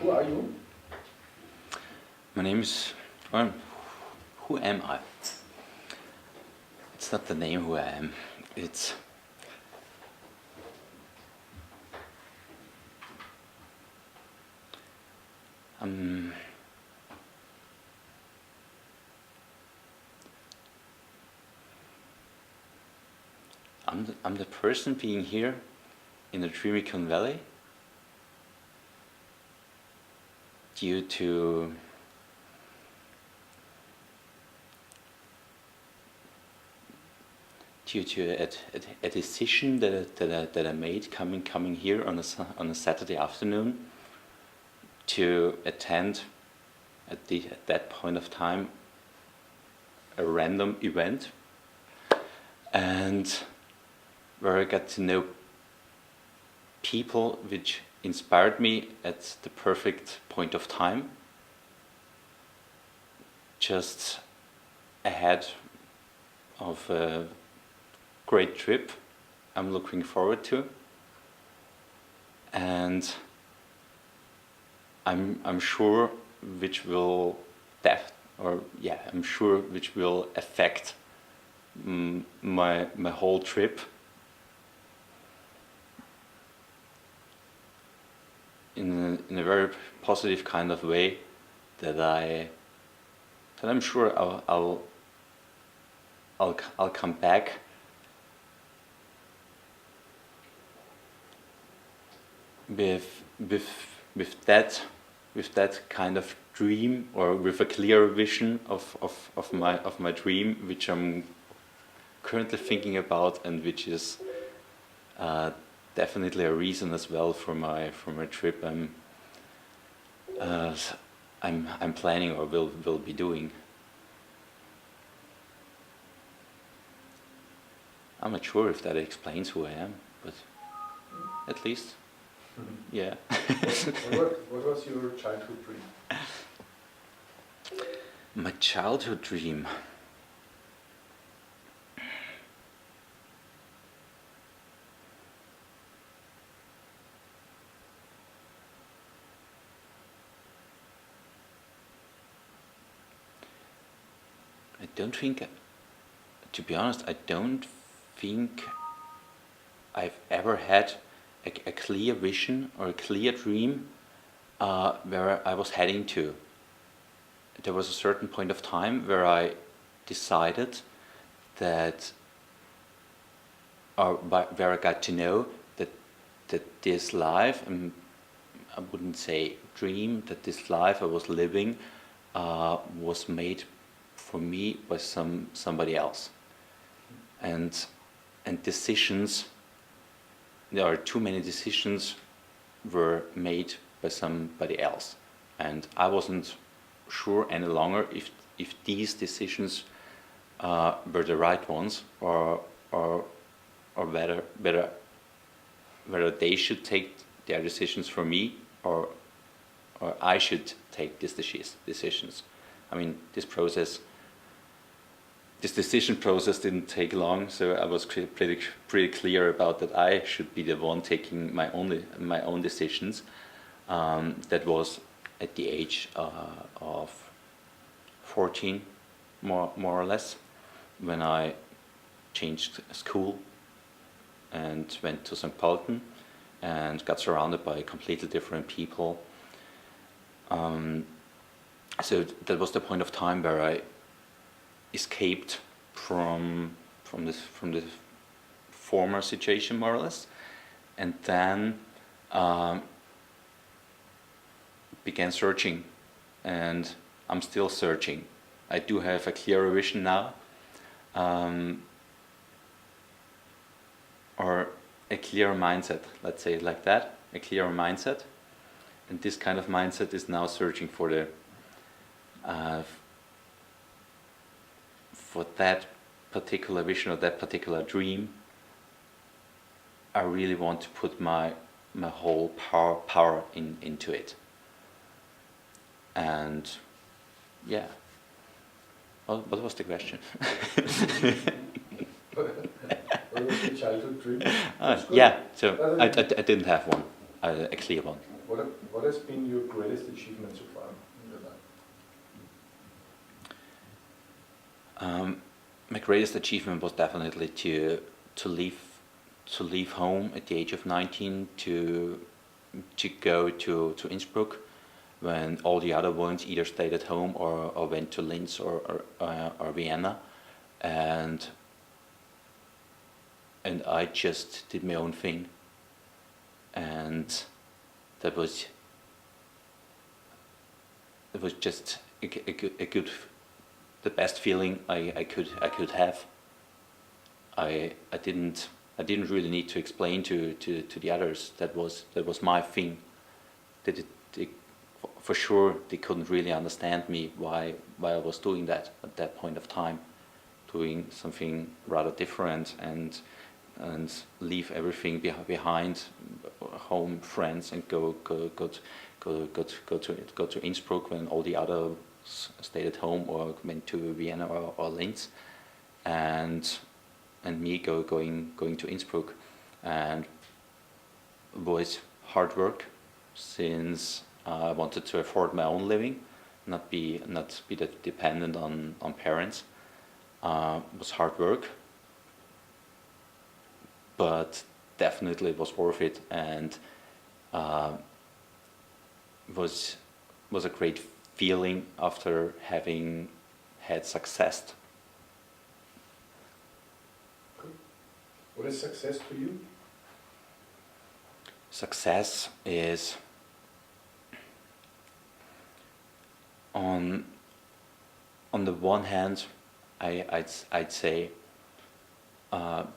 Who are you? My name is... Well, who am I? It's not the name who I am. It's... I'm the person being here in the Dreama Valley due to a decision that I made coming here on a Saturday afternoon to attend at that point of time a random event, and where I got to know people which inspired me at the perfect point of time, just ahead of a great trip I'm looking forward to, and I'm sure which will which will affect my whole trip in a very positive kind of way, that I'm sure I'll come back with that kind of dream, or with a clear vision of my dream, which I'm currently thinking about, and which is definitely a reason as well for my trip I'm planning, or will be doing. I'm not sure if that explains who I am, but at least, yeah. What was your childhood dream? My childhood dream. To be honest, I don't think I've ever had a clear vision or a clear dream where I was heading to. There was a certain point of time where I decided that, where I got to know that this life, I wouldn't say dream, that this life I was living was made for me by somebody else, and decisions, there are too many decisions were made by somebody else, and I wasn't sure any longer if these decisions were the right ones, or whether they should take their decisions for me, or I should take these decisions. I mean, this decision process didn't take long, so I was pretty clear about that I should be the one taking my own decisions. That was at the age of 14, more or less, when I changed school and went to St. Pölten and got surrounded by completely different people. So that was the point of time where I escaped from this former situation, more or less, and then began searching, and I'm still searching. I do have a clearer vision now, or a clearer mindset, let's say it like that, a clearer mindset, and this kind of mindset is now searching for that particular vision or that particular dream. I really want to put my whole power into it. And yeah, what was the question? What was your childhood dream? Yeah, so I didn't have one, a clear one. what has been your greatest achievement so far in your life? My greatest achievement was definitely to leave home at the age of 19 to go to Innsbruck, when all the other ones either stayed at home or went to Linz or Vienna, and I just did my own thing, and that was just a good, the best feeling I could have. I didn't really need to explain to the others that was my thing. For sure they couldn't really understand me why I was doing that at that point of time, doing something rather different and leave everything behind, home, friends, and go to Innsbruck when all the others stayed at home or went to Vienna or Linz, and me going to Innsbruck, and it was hard work, since I wanted to afford my own living, not be that dependent on parents. It was hard work, but definitely it was worth it, and was a great feeling after having had success. What is success to you? Success is, on the one hand, I'd say to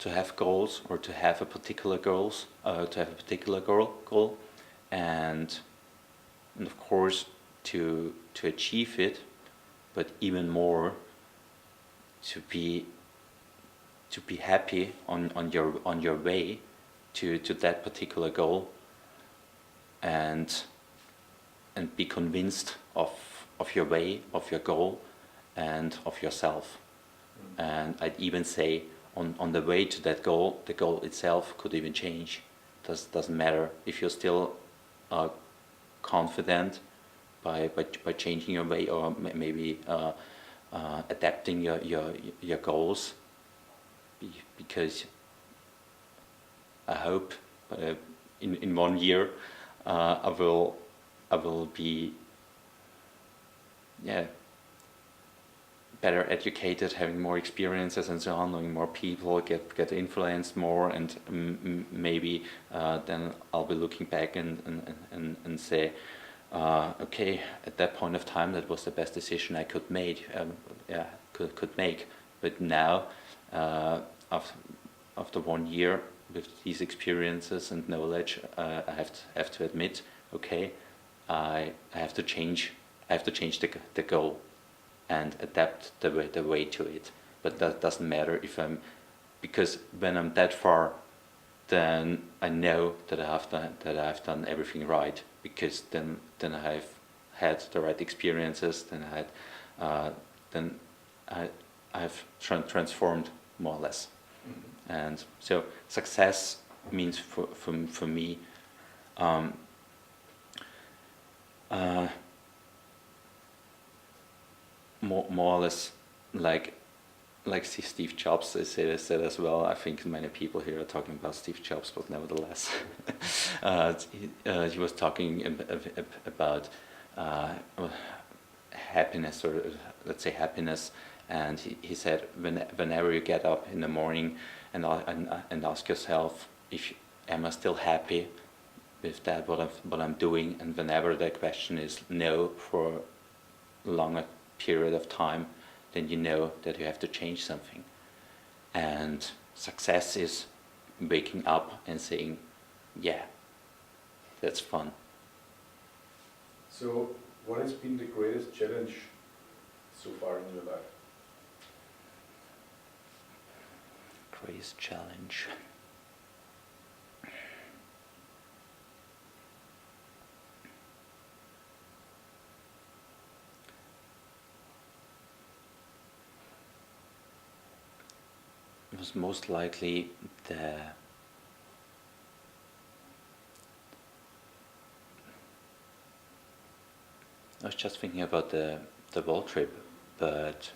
have goals, or to have a particular goal, and of course to achieve it, but even more to be happy on your way to that particular goal, and be convinced of your way, of your goal, and of yourself. And I'd even say on the way to that goal, the goal itself could even change. Doesn't matter if you're still confident by changing your way, or maybe adapting your goals, because I hope in 1 year I will be better educated, having more experiences and so on, knowing more people, get influenced more, and maybe then I'll be looking back and say, okay, at that point of time that was the best decision I could make. But now, after 1 year with these experiences and knowledge, I have to admit, okay, I have to change the goal and adapt the way to it. But that doesn't matter because when I'm that far, then I know that I've done everything right, because then I've had the right experiences, then I've transformed more or less. Mm-hmm. And so success means for me more or less like Steve Jobs said as well. I think many people here are talking about Steve Jobs, but nevertheless, he was talking about happiness, or let's say happiness, and he said whenever you get up in the morning and ask yourself, am I still happy with that what I'm doing, and whenever the question is no for a longer period of time, then you know that you have to change something. And success is waking up and saying, yeah, that's fun. So what has been the greatest challenge so far in your life? Greatest challenge. It was most likely I was just thinking about the world trip, but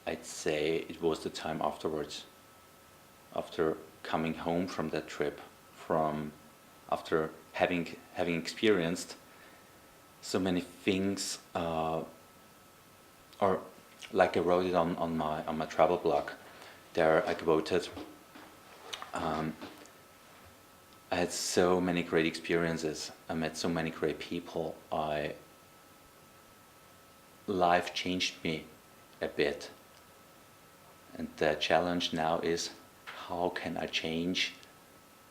I'd say it was the time afterwards, after coming home from that trip, from after having experienced so many things, or like I wrote it on my travel blog. There I quoted, I had so many great experiences. I met so many great people. Life changed me a bit, and the challenge now is, how can I change,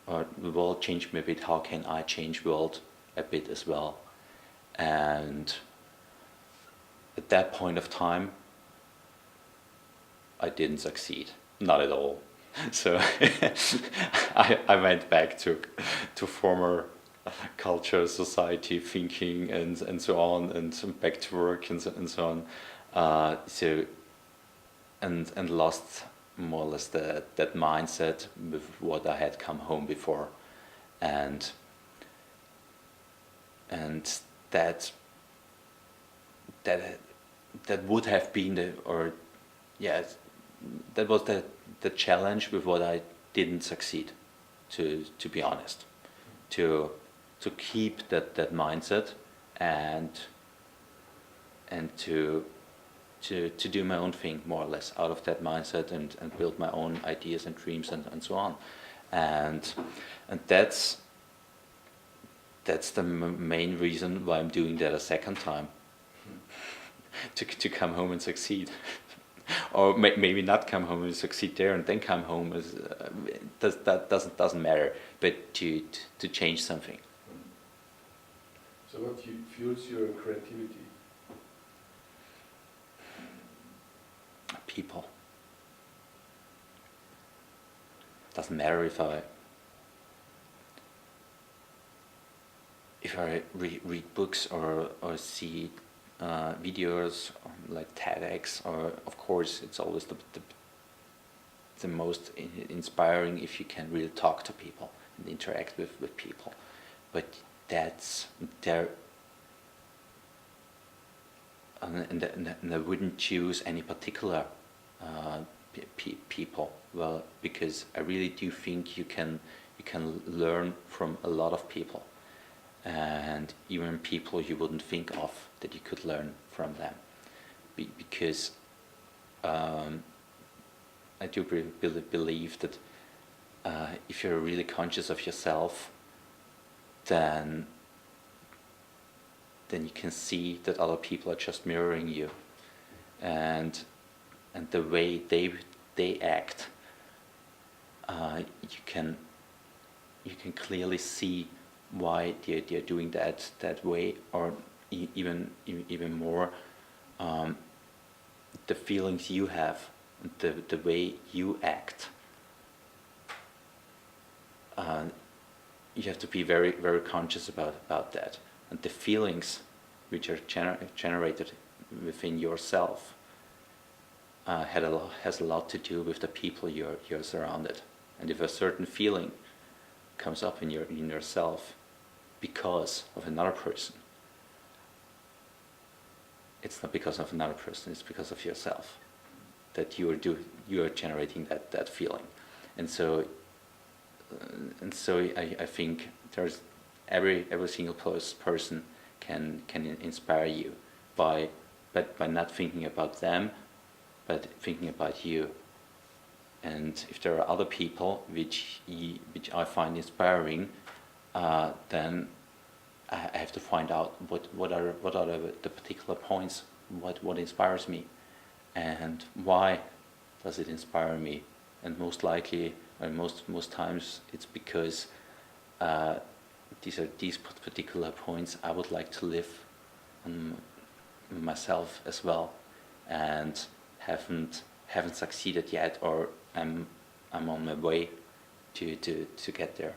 or the world changed me a bit, how can I change the world a bit as well? And at that point of time, I didn't succeed, not at all. So I went back to former culture, society, thinking, and so on, and back to work and so on. And lost more or less that mindset with what I had come home before, and that would have been that was the challenge with what I didn't succeed, to be honest, to keep that mindset, and to do my own thing more or less out of that mindset, and build my own ideas and dreams and so on, and that's the main reason why I'm doing that a second time, to come home and succeed. Or maybe not come home and succeed there and then come home, that doesn't matter, but to change something. So what fuels your creativity? People. Doesn't matter if I read books or see videos like TEDx, or of course it's always the most inspiring if you can really talk to people and interact with people, but that's there. And I wouldn't choose any particular people, well, because I really do think you can learn from a lot of people, and even people you wouldn't think of that you could learn from them, because I do believe that if you're really conscious of yourself, then you can see that other people are just mirroring you, and the way they act, you can clearly see why they're doing that way, or even more, the feelings you have, the way you act. You have to be very, very conscious about that, and the feelings which are generated within yourself has a lot to do with the people you're surrounded. And if a certain feeling comes up in yourself because of another person, it's not because of another person, it's because of yourself that you are generating that feeling. And so I think there's every single person can inspire you by not thinking about them, but thinking about you. And if there are other people which I find inspiring, then I have to find out what are the particular points, what inspires me, and why does it inspire me. And most likely, and most times, it's because these particular points I would like to live myself as well, and haven't succeeded yet, or I'm on my way to get there.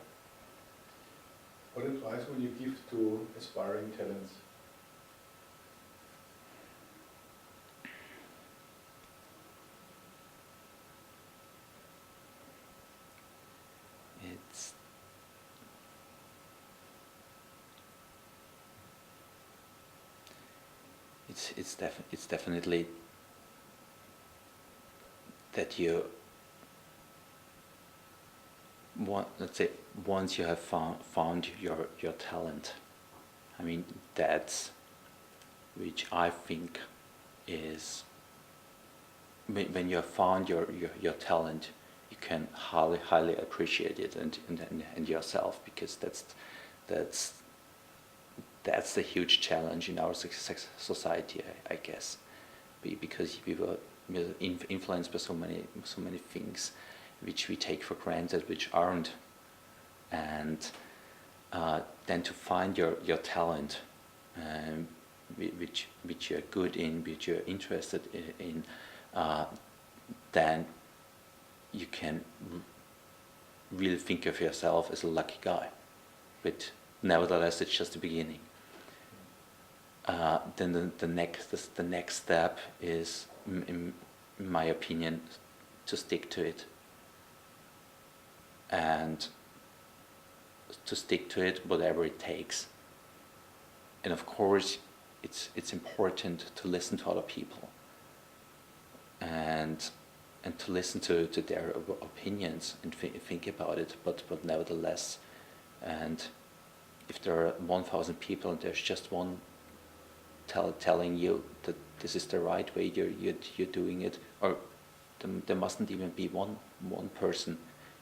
What advice would you give to aspiring talents? it's definitely that you let's say once you have found your talent. I mean, that's which I think is when you have found your talent, you can highly appreciate it and yourself, because that's the huge challenge in our society, I guess, because we were influenced by so many things which we take for granted, which aren't, and then to find your talent, which you're good in, which you're interested in, then you can really think of yourself as a lucky guy. But nevertheless, it's just the beginning. Then the next step is, in my opinion, to stick to it, and to stick to it whatever it takes. And of course, it's important to listen to other people and to listen to their opinions and think about it. But nevertheless, and if there are 1,000 people and there's just one telling you that this is the right way you're doing it, or there mustn't even be one person.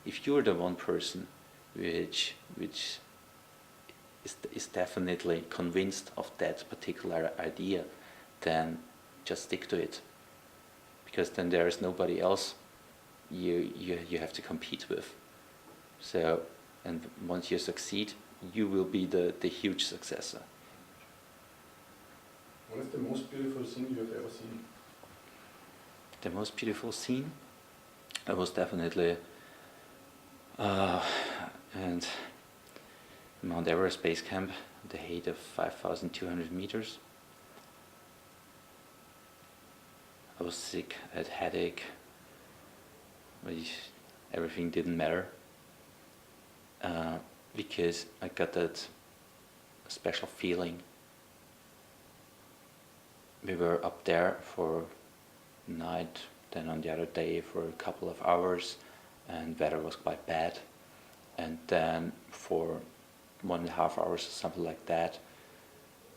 If you're the one person which is definitely convinced of that particular idea, then just stick to it, because then there is nobody else you have to compete with. So, and once you succeed, you will be the huge successor. What is the most beautiful scene you have ever seen? The most beautiful scene? It was definitely and Mount Everest base camp, the height of 5,200 meters. I was sick, I had headache, everything didn't matter, because I got that special feeling. We were up there for night, then on the other day for a couple of hours, and weather was quite bad. And then for 1.5 hours or something like that,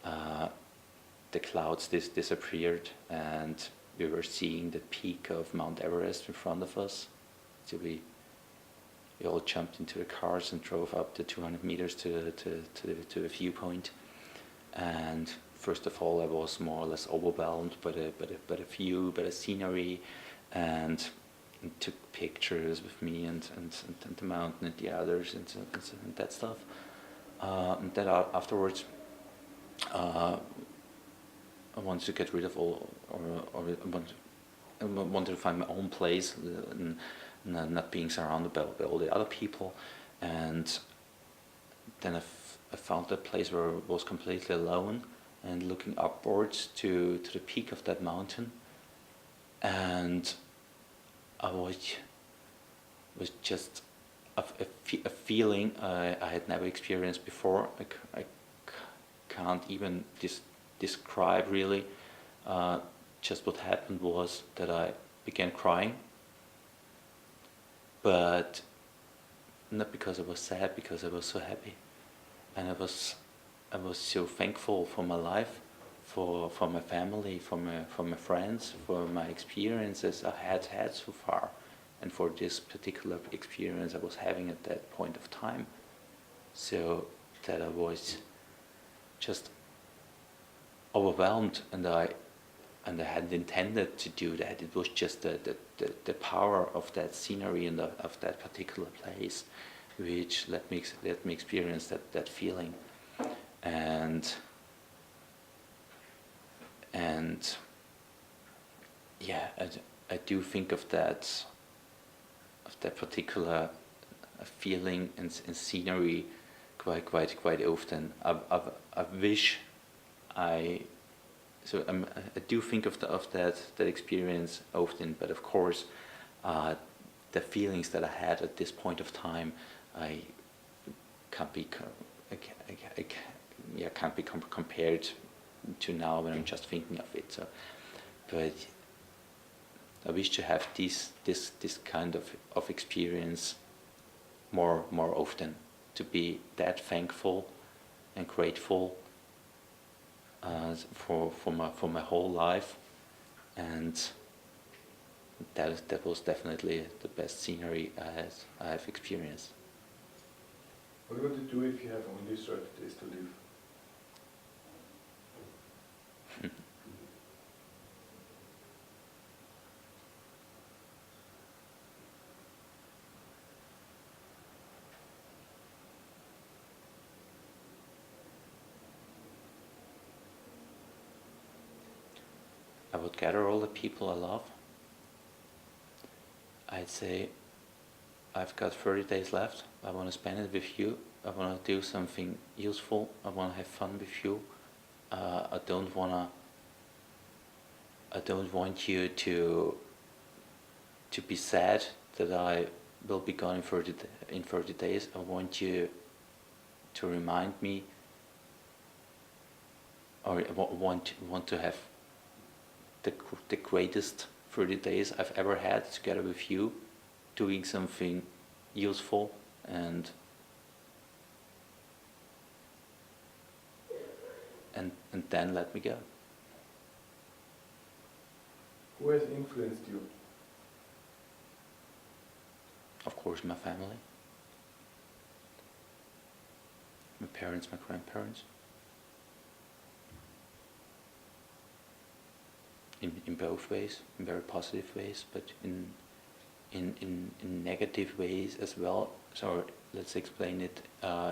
the clouds disappeared, and we were seeing the peak of Mount Everest in front of us. So we all jumped into the cars and drove up the 200 meters to the viewpoint. And first of all, I was more or less overwhelmed by the view, by the scenery, and took pictures with me and the mountain and the others and that stuff. And then afterwards, I wanted to get rid of all, or I wanted to find my own place, and not being surrounded by all the other people. And then I found that place where I was completely alone and looking upwards to the peak of that mountain. And I was just a feeling I had never experienced before. I can't even describe really. Just what happened was that I began crying, but not because I was sad, because I was so happy, and I was so thankful for my life, for my family, for my friends, for my experiences I had so far, and for this particular experience I was having at that point of time. So that I was just overwhelmed, and I hadn't intended to do that. It was just the power of that scenery and of that particular place, which let me experience that feeling. And yeah, I do think of that particular feeling and scenery quite often. I wish I do think of that experience often, but of course, the feelings that I had at this point of time, I can't be compared to now when I'm just thinking of it. So, but I wish to have this kind of experience more often, to be that thankful and grateful for my whole life, and that was definitely the best scenery I have experienced. What would you do if you have only 30 days to live? I would gather all the people I love. I'd say, I've got 30 days left. I want to spend it with you. I want to do something useful. I want to have fun with you. I don't want you to be sad that I will be gone in 30 days. I want you to remind me, or I want to have the greatest 30 days I've ever had together with you, doing something useful, and then let me go. Who has influenced you? Of course, my family, my parents, my grandparents. In both ways, in very positive ways, but in negative ways as well. So let's explain it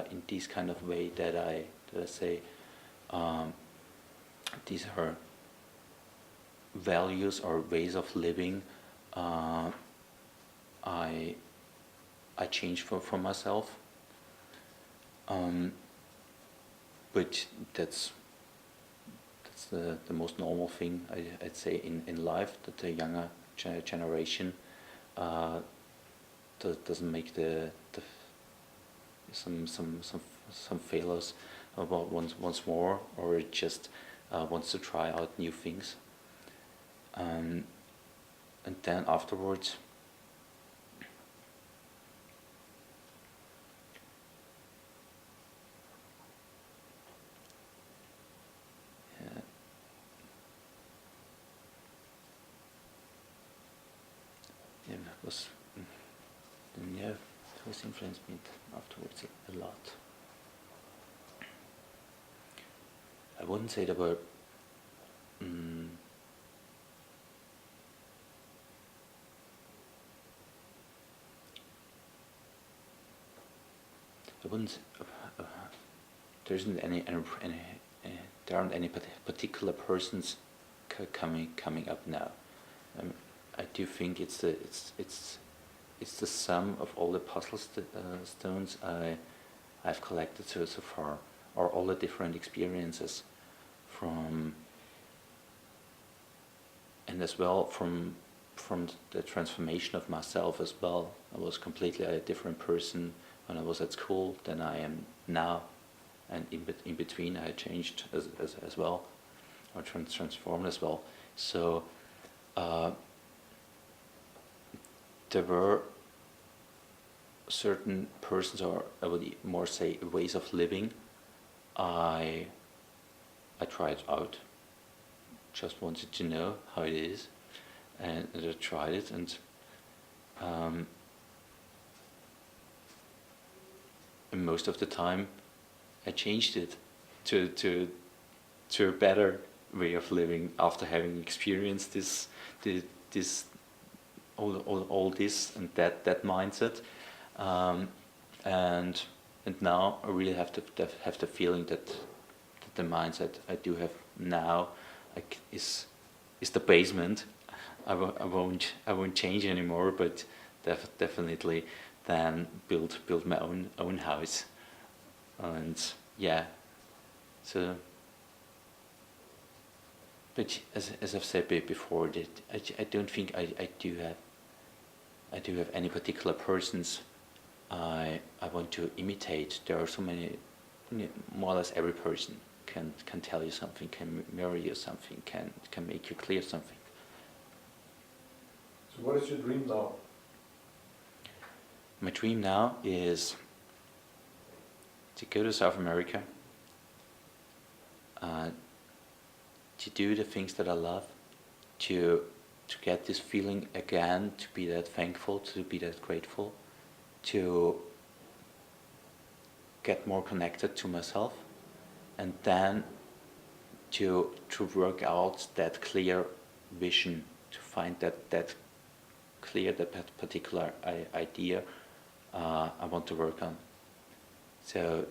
in this kind of way that I say these are values or ways of living I changed for myself, but that's the most normal thing I'd say in life, that the younger generation doesn't make some failures about once more, or just wants to try out new things, and then afterwards it was influenced me afterwards a lot. I wouldn't say there were I wouldn't. There isn't any. There aren't any particular persons coming up now. I do think it's the sum of all the puzzle stones I've collected so far, or all the different experiences from, and as well from the transformation of myself as well. I was completely a different person when I was at school than I am now, and in between I changed as well, or transformed as well. So there were certain persons, or I would more say ways of living, I tried out. Just wanted to know how it is, and I tried it, and most of the time I changed it to a better way of living after having experienced this all this and that mindset, and now I really have the feeling that the mindset I do have now is the basement. I won't change anymore, but definitely then build my own house, and yeah. So, but as I've said before, that I don't think I do have any particular persons I want to imitate. There are so many, more or less every person can tell you something, can mirror you something, can make you clear something. So what is your dream now? My dream now is to go to South America, to do the things that I love, to get this feeling again, to be that thankful, to be that grateful, to get more connected to myself, and then to work out that clear vision, to find that clear, that particular idea I want to work on. So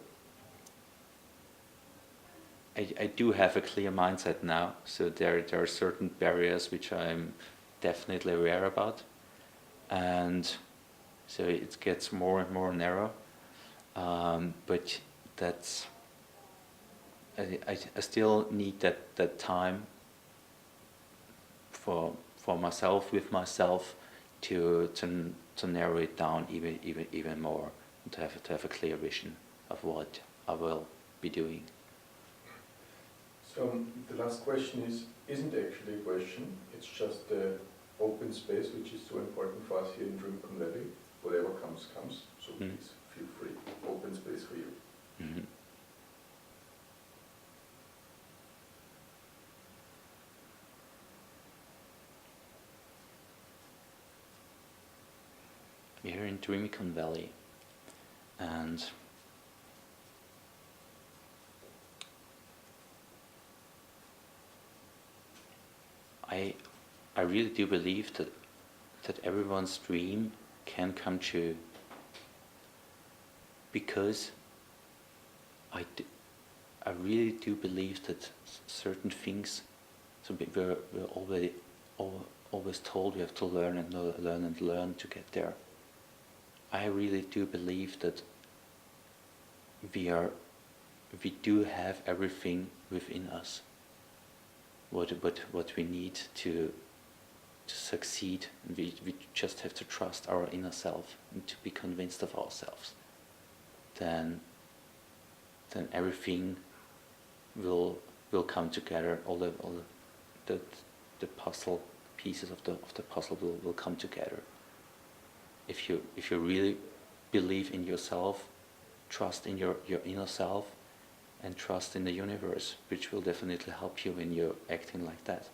I do have a clear mindset now, so there are certain barriers which I'm definitely aware about, and so it gets more and more narrow, but that's I still need that time for myself, with myself, to narrow it down even more, and to have a clear vision of what I will be doing. So the last question isn't actually a question, it's just the open space which is so important for us here in Dreama Valley. Whatever comes, so please feel free, open space for you. Mm-hmm. We're here in Dreama Valley, and I really do believe that everyone's dream can come true, because I really do believe that certain things, so we're always told we have to learn and learn to get there. I really do believe that we do have everything within us, what we need to succeed. We just have to trust our inner self and to be convinced of ourselves. Then everything will come together. All the puzzle pieces of the puzzle will come together. If you really believe in yourself, trust in your inner self, and trust in the universe, which will definitely help you when you're acting like that.